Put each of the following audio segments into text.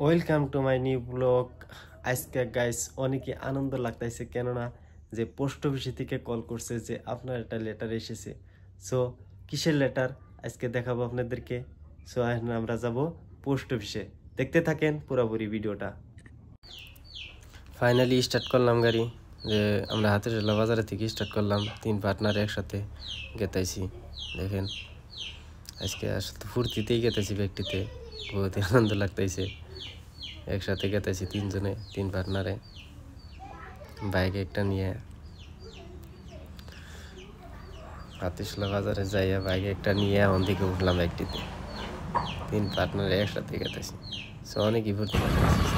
Welcome to my new blog. আজকে guys অনেকই আনন্দ লাগতেছে, কেননা যে পোস্ট অফিস থেকে কল করছে যে আপনার একটা লেটার এসেছে। সো কিসের লেটার আজকে দেখাবো আপনাদেরকে। সো এখন আমরা যাব পোস্ট অফিসে, দেখতে থাকেন পুরোপুরি ভিডিওটা। ফাইনালি স্টার্ট করলাম গাড়ি, যে আমরা হাতিরঝিলা বাজারে থেকে স্টার্ট করলাম, 3 পার্টনার একসাথে গেতাইছি। দেখেন আজকে আসলে ফুর্তিতেই গেতেছি, ব্যক্তিতে বহুত আনন্দ লাগতেছে। একসাথে গেতেছি 3 জনে, 3 পার্টনারে, বাইক একটা নিয়ে হাতিরঝিলা বাজারে যাইয়া বাইক একটা নিয়ে ওন দিকে উঠলাম একটিতে। 3 পার্টনারে একসাথে গেতেছি, সো অনেকই ফুর্তি লাগতেছে।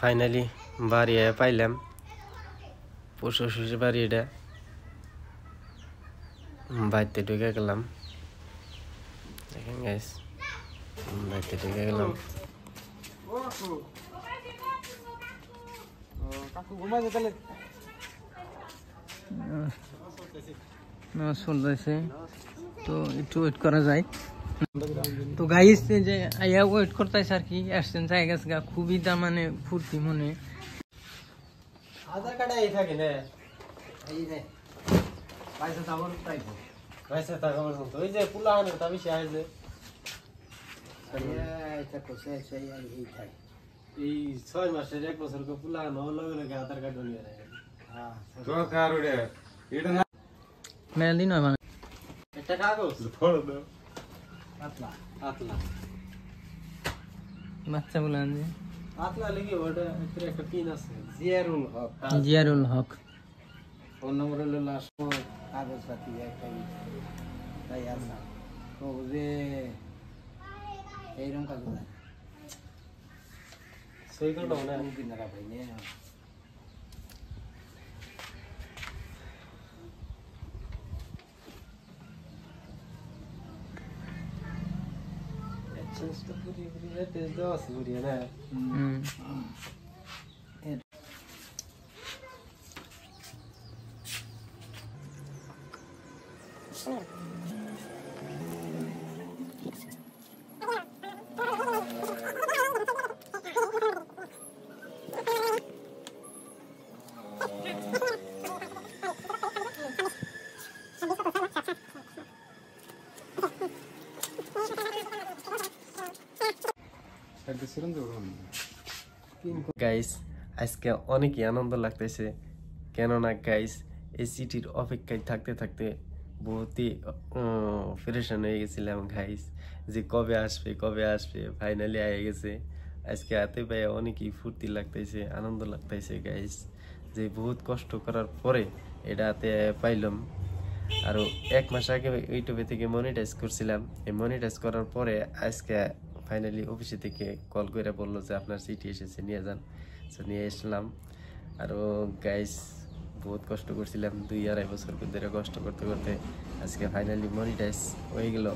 ফাইনালি বাড়ি পাইলাম, পোস্ট অফিসের বাড়ি এটা। বাড়িতে ঢুকে গেলাম, দেখেন গাইস, বাড়িতে ঢুকে গেলাম। চলতেছে তো একটু ওয়েট করা যায়। তো গাইস যে আইয়া ওয়েট করতেছে আর কি, আসছেন জায়গা খুবই তার মানে ফুর্তি মনে। আধার কার্ড এই থাকে না, এই নে পয়সা তাবর তাইবো, পয়সা তাবর তো ওই যে পুলা আনে তা বেশি আসে। এটা কোসে সেই এই থাকে, এই 6 মাসের 1 বছর কো পুলা আনো লগে লগে আধার কার্ড নিয়ে রাখে। হ্যাঁ তো কার ওরে এটা না মেলি নয় মানে একটা কাগজ ফটো দাও। আতলা আতলা বাচ্চা বলেন যে আতলা লাগি ওটা একটা পিন আছে, জিয়ারুল হক। জিয়ারুল হক ফোন নম্বর হলো লাস্ট কাগজ পাতি একটাই তাই আছে তো যে এইরকম কাগজ আছে সই করতে হবে না কিনারা ভাই নে। চেষ্টা পুরি পুরি টেস্ট দাও আছে পুরি না। গাইস আজকে অনেকই আনন্দ লাগতেছে, কেননা গাইস এই সিটির অপেক্ষায় থাকতে থাকতে বহুতই পরেশান হয়ে গেছিলাম গাইস, যে কবে আসবে কবে আসবে। ফাইনালি আয়ে গেছে আজকে, হাতে পায়ে অনেকই ফুর্তি লাগতেছে, আনন্দ লাগতেছে গাইস, যে বহুত কষ্ট করার পরে এটা হাতে পাইলাম। আরও 1 মাস আগে ইউটিউবে থেকে মনিটাইজ করছিলাম, এই মনিটাইজ করার পরে আজকে ফাইনালি অফিসে থেকে কল করে বললো যে আপনার সিটি এসেছে, নিয়ে যান। সো নিয়ে এসলাম। আরও গাইস বহুত কষ্ট করছিলাম, 2-2.5 বছর ধরে কষ্ট করতে করতে আজকে ফাইনালি মনিটাইজ হয়ে গেল।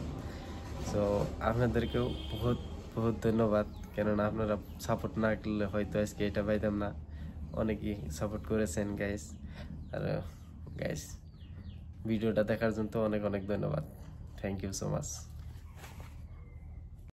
সো আপনাদেরকেও বহুত বহুত ধন্যবাদ, কেননা আপনারা সাপোর্ট না করলে হয়তো আজকে এটা পাইতাম না। অনেকেই সাপোর্ট করেছেন গাইস। আর গাইস ভিডিওটা দেখার জন্য অনেক অনেক ধন্যবাদ, থ্যাংক ইউ সো মাচ।